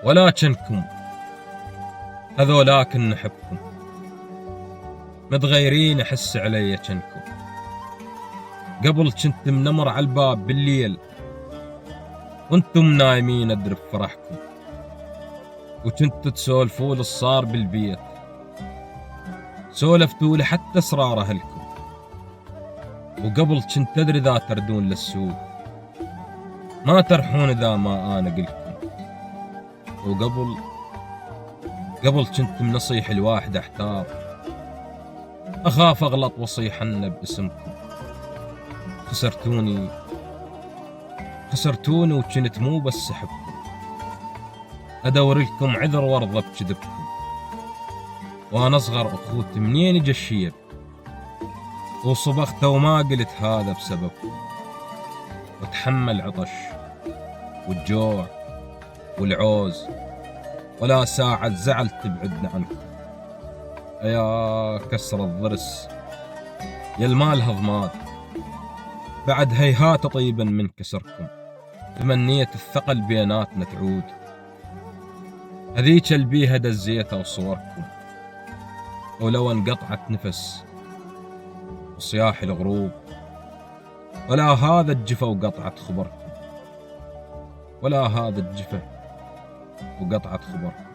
ولكنكم هذولاكن نحبكم، متغيرين أحس علي جنكم. قبل كنت منمر على الباب بالليل وانتم نايمين أدري بفرحكم، وكنتوا تسولفوا لي الصار بالبيت، سولفتوا لي حتى أسرار أهلكم. وقبل كنت أدري ذا تردون للسوق، ما ترحون إذا ما أنا قلكم. وقبل كنت منصيح الواحد أحتار، أخاف أغلط وأصيح عنه باسمكم. خسرتوني وكنت مو بس أحبكم، أدور لكم عذر وارضى بكذبكم. وأنا أصغر أخوتي منين يجي الشيب، وصبغت وما قلت هذا بسببكم. وتحمل عطش والجوع والعوز، ولا ساعة زعل تبعدنا عنكم. يا كسر الضرس يا المال هضمات، بعد هيهات طيبا من كسركم. تمنيت الثقل بيناتنا تعود، هذيك البيها دزيتها وصوركم. ولو انقطعت نفس وصياح الغروب، ولا هذا الجفا وقطعت خبركم، ولا هذا الجفا وقطعت خبركم.